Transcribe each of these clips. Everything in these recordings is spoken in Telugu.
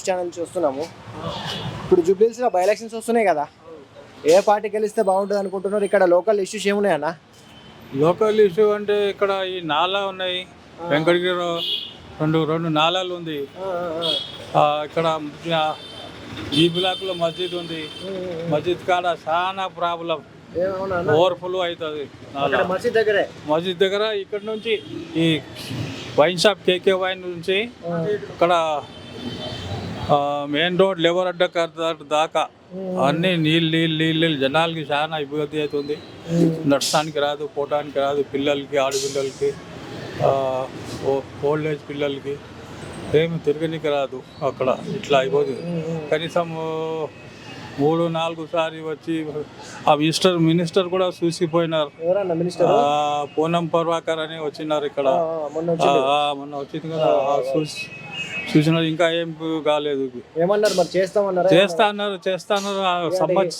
న్యూస్ ఛానల్ నుంచి వస్తున్నాము. ఇప్పుడు జూబ్లీహిల్స్లో బై ఎలక్షన్స్ వస్తున్నాయి కదా, ఏ పార్టీ గెలిస్తే బాగుంటుంది అనుకుంటున్నారు? ఇక్కడ లోకల్ ఇష్యూస్ ఏమున్నాయన్నా? లోకల్ ఇష్యూ అంటే ఇక్కడ ఈ నాలా ఉన్నాయి, వెంకటగిరిలో రెండు నాలాలు ఉంది. ఇక్కడ ఈ బ్లాక్లో మస్జిద్ ఉంది. మస్జిద్ కాడ చాలా ప్రాబ్లం, ఓవర్ఫుల్ అవుతుంది. మస్జిద్ దగ్గర ఇక్కడ నుంచి ఈ వైన్ షాప్ కేకే వైన్ నుంచి ఇక్కడ మెయిన్ రోడ్ లేబర్ అడ్డ దాకా అన్ని నీళ్ళు జనాలకి చాలా ఇబ్బంది అవుతుంది. నడచడానికి రాదు, పోవడానికి రాదు, పిల్లలకి ఆడపిల్లలకి ఓల్డ్ ఏజ్ పిల్లలకి ఏమి తిరగనికి రాదు. అక్కడ ఇట్లా అయిపోతుంది. కనీసం 3-4 సారి వచ్చి ఆ మినిస్టర్ కూడా చూసిపోయినారు. పూనం పర్వాకర్ అని వచ్చినారు ఇక్కడ, మొన్న వచ్చింది కదా, చూసినారు. ఇంకా ఏం కాలేదు. ఏమన్నారు మరి? చేస్తా అన్నారు.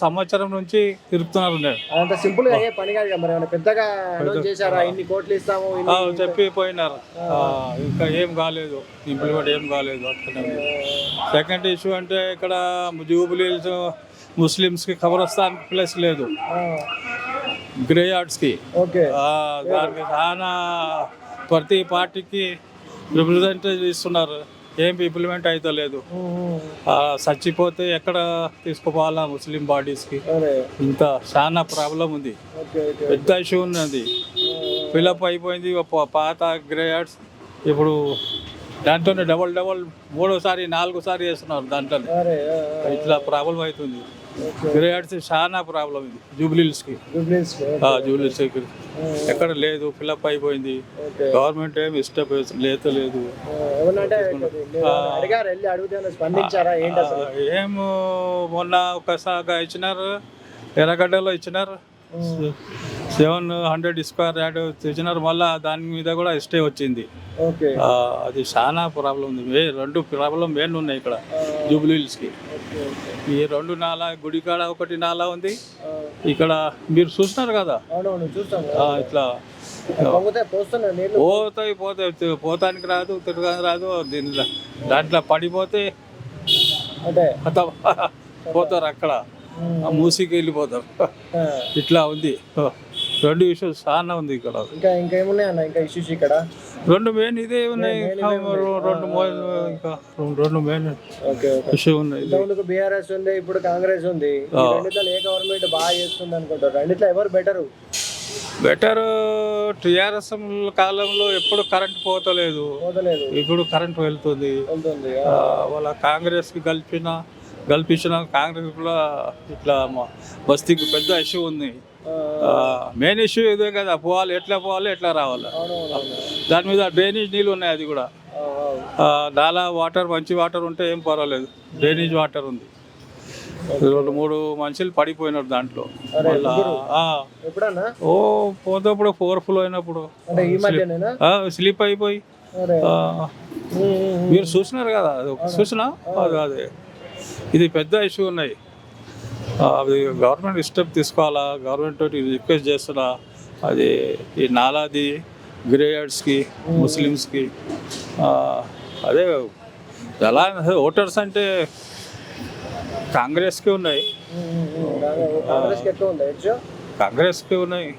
సంవత్సరం నుంచి తిరుగుతున్నారు. అంత సింపుల్ గా పని కాదు మరి, పెద్దగా చేశారా? ఇన్ని కోట్లు ఇస్తాము చెప్పి పోయినారు. ఇంకా ఏం కాలేదు, ఇంప్లిమెంట్ ఏం కాలేదు. సెకండ్ ఇష్యూ అంటే ఇక్కడ జూబ్లీహిల్స్ ముస్లిమ్స్ కి ఖబరస్థాన్ ప్లేస్ లేదు, గ్రే యార్డ్స్ కి. దానికి చాలా ప్రతి పార్టీకి రిప్రజెంటేటివ్ ఇస్తున్నారు, ఏం ఇంప్లిమెంట్ అయితే లేదు. చచ్చిపోతే ఎక్కడ తీసుకుపోవాలా ముస్లిం బాడీస్కి? ఇంత చాలా ప్రాబ్లం ఉంది, పెద్ద ఇష్యూ ఉన్నది. ఫిలప్ అయిపోయింది పాత గ్రే యార్డ్స్. ఇప్పుడు దాంట్లోనే డబల్ 3సారి 4సారి చేస్తున్నారు. దాంట్లోనే ఇట్లా ప్రాబ్లం అవుతుంది. గ్రే యార్డ్స్ చాలా ప్రాబ్లం ఇది జూబ్లీహిల్స్కి. ఎక్కడ లేదు, ఫిలప్ అయిపోయింది. గవర్నమెంట్ ఏమి లేదు. ఏమో మొన్న ఒకసారి ఇచ్చినారు, ఎర్రగడ్డలో ఇచ్చినారు 700 స్క్వేర్ యార్డ్ ఇచ్చినారు. మళ్ళీ దాని మీద కూడా స్టే వచ్చింది. అది చాలా ప్రాబ్లం ఉంది. 2 ప్రాబ్లం మెయిన్ ఉన్నాయి ఇక్కడ జూబ్లీహిల్స్కి. ఈ 2 నాలా, గుడికాడ ఒకటి నాలా ఉంది. ఇక్కడ మీరు చూస్తున్నారు కదా, ఇట్లా పోతానికి రాదు, తిరగడానికి రాదు. దాంట్లో పడిపోతే పోతారు, అక్కడ మూసికి వెళ్ళిపోతారు. ఇట్లా ఉంది. 2 ఇష్యూస్ చాలా ఉంది ఇక్కడ. ఇంకా ఏమున్నాయన్న? ఇంకా ఇష్యూస్ ఇక్కడ 2 మెయిన్ ఇదే ఉన్నాయి. ఇంకా 2 మెయిన్ ఇష్యూ ఉన్నాయి. బీఆర్ఎస్ ఉంది, ఇప్పుడు కాంగ్రెస్ ఉంది. ఏ గవర్నమెంట్ బాగా చేస్తుంది అనుకుంటారు? రెండిట్లో ఎవరు బెటర్? టీఆర్ఎస్ కాలంలో ఎప్పుడు కరెంట్ పోతలేదు, ఇప్పుడు కరెంట్ వెళ్తుంది. వాళ్ళ కాంగ్రెస్ కి గెలిపించిన కాంగ్రెస్ కూడా ఇట్లా బస్తీకి పెద్ద ఇష్యూ ఉంది. మెయిన్ ఇష్యూ ఇదే కదా, ఎట్లా పోవాలి, ఎట్లా రావాలి. దాని మీద డ్రైనేజ్ నీళ్ళు ఉన్నాయి. అది కూడా నాలా వాటర్, మంచి వాటర్ ఉంటే ఏం పర్వాలేదు. డ్రైనేజ్ వాటర్ ఉంది. 2-3 మనుషులు పడిపోయినారు దాంట్లో. పోతప్పుడు ఓవర్ఫ్లో అయినప్పుడు స్లిప్ అయిపోయి. మీరు చూసినారు కదా, చూసినా అదే. ఇది పెద్ద ఇష్యూ ఉన్నాయి. అది గవర్నమెంట్ స్టెప్ తీసుకోవాలా. గవర్నమెంట్ తోటి రిక్వెస్ట్ చేస్తున్నా, అది ఈ నాలాది గ్రే యార్డ్స్కి ముస్లిమ్స్కి. అదే ఎలా ఓటర్స్ అంటే కాంగ్రెస్కి ఉన్నాయి, కాంగ్రెస్కి ఉన్నాయి.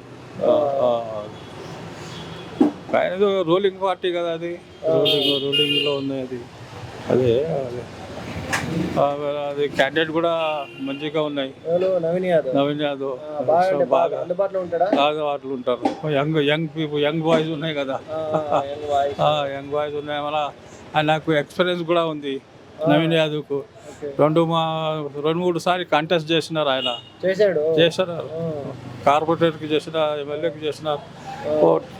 కానీ రూలింగ్ పార్టీ కదా, అది రూలింగ్లో ఉన్నాయి. అది అది క్యాండిడేట్ కూడా మంచిగా ఉన్నాయి. నవీన్ యాదవ్ బాగా అందుబాటులో ఉంటారు. యంగ్ బాయ్స్ ఉన్నాయి కదా, యంగ్ బాయ్స్ ఉన్నాయి. మళ్ళీ నాకు ఎక్స్పీరియన్స్ కూడా ఉంది నవీన్ యాదవ్కు. 2-3 సారి కంటెస్ట్ చేసినారు. ఆయన చేశారు, కార్పొరేటర్కి చేసిన, ఎమ్మెల్యేకి చేసినారు.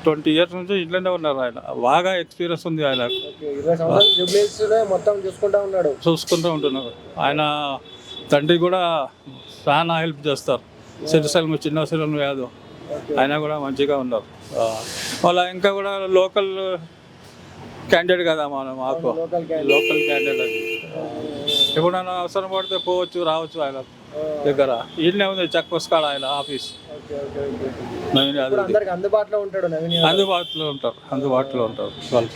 20 years నుంచి ఇంట్లోనే ఉన్నారు. ఆయన బాగా ఎక్స్పీరియన్స్ ఉంది. ఆయన చూసుకుంటూ ఉంటున్నారు. ఆయన తండ్రి కూడా చాలా హెల్ప్ చేస్తారు. చిన్న యాదవ్ ఆయన కూడా మంచిగా ఉన్నారు. వాళ్ళ ఇంకా కూడా లోకల్ క్యాండిడేట్ కదా, మాకు లోకల్ క్యాండిడేట్. అది ఎప్పుడైనా అవసరం పడితే పోవచ్చు, రావచ్చు. ఆయన దగ్గర ఈయనే ఉంది, చెక్ పోస్కాడ ఆయన ఆఫీస్. నవీన్ యాదవ్ అందుబాటులో ఉంటారు. వాళ్ళు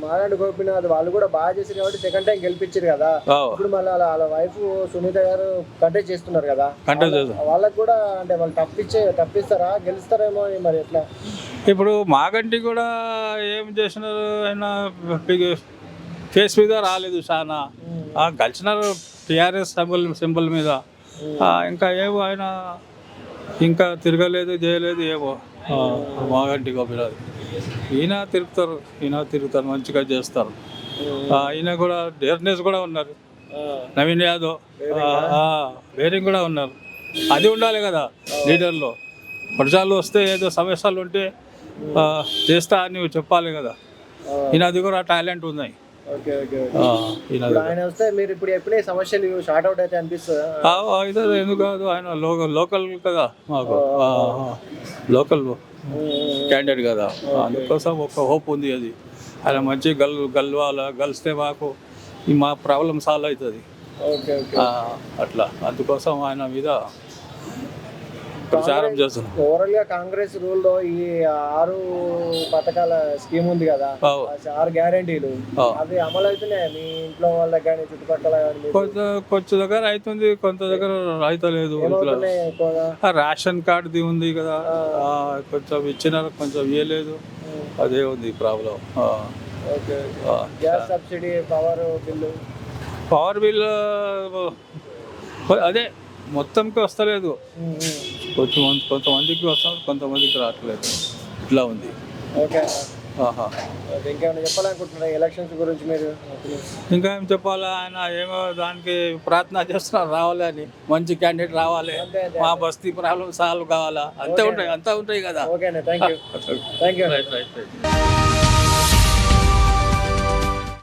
మాగంటి గోపీనాథ్ వాళ్ళు కూడా బాగా చేశారు కాబట్టి సెకండ్ టైం గెలిపించారు కదా. ఇప్పుడు మళ్ళీ వాళ్ళ వైఫ్ సునీత గారు కంటెస్ట్ చేస్తున్నారు కదా, వాళ్ళకి కూడా అంటే వాళ్ళు తప్పిస్తారా గెలుస్తారేమో మరి ఎట్లా? ఇప్పుడు మాగంటి కూడా ఏం చేసినారు, ఆయన ఫేస్ మీద రాలేదు చాలా, కలిసినారు టీఆర్ఎస్ సింబల్ మీద, ఇంకా ఏమో ఆయన ఇంకా తిరగలేదు చేయలేదు ఏమో మాగంటి గోపీనాథ్. ఈయన తిరుగుతారు మంచిగా చేస్తారు. ఈయన కూడా డేర్నెస్ కూడా ఉన్నారు, నవీన్ యాదవ్ వేరింగ్ కూడా ఉన్నారు. అది ఉండాలి కదా లీడర్లో. వర్షాలు వస్తే ఏదో సమస్యలు ఉంటే చేస్తా అని చెప్పాలి కదా. ఈయనది కూడా టాలెంట్ ఉన్నాయి. ఆయన వస్తే మీరు ఇప్పుడు ఎప్పుడే సమస్యలు షార్ట్ అవుట్ అయితే అనిపిస్తుంది? ఎందుకు కాదు, ఆయన లోకల్ కదా, మాకు లోకల్ క్యాండిడేట్ కదా, అందుకోసం ఒక హోప్ ఉంది. అది ఆయన మంచి గెలిస్తే మాకు మా ప్రాబ్లం సాల్వ్ అవుతుంది అట్లా. అందుకోసం ఆయన మీద ప్రచారం చేస్తున్నాం. ఓవరాల్ గా కాంగ్రెస్ రూల్ లో ఈ 6 పథకాల స్కీమ్ ఉంది కదా, 6 గ్యారెంటీలు అవి అమలు అవుతున్నాయి మీ ఇంట్లో వాళ్ళకి కానీ చుట్టుపక్కల కానీ? కొంచెం దగ్గర అవుతుంది, కొంత దగ్గర అవుతలేదు. రేషన్ కార్డుది ఉంది కదా, కొంచెం ఇచ్చినారు, కొంచెం ఇవ్వలేదు, అదే ఉంది problem. Gas subsidy, power bill అదే మొత్తంకి వస్తలేదు. కొంతమందికి వస్తుంది, కొంతమందికి రావట్లేదు, ఇట్లా ఉంది. ఇంకేమైనా చెప్పాలనుకుంటున్నారా ఎలక్షన్స్ గురించి మీరు? ఇంకా ఏం చెప్పాలా, ఆయన ఏమో దానికి ప్రార్థన చేస్తున్నారు రావాలని, మంచి క్యాండిడేట్ రావాలి, మా బస్తీ ప్రాబ్లం సాల్వ్ కావాలా, అంతా ఉంటాయి కదా. ఓకేనా, థ్యాంక్ యూ.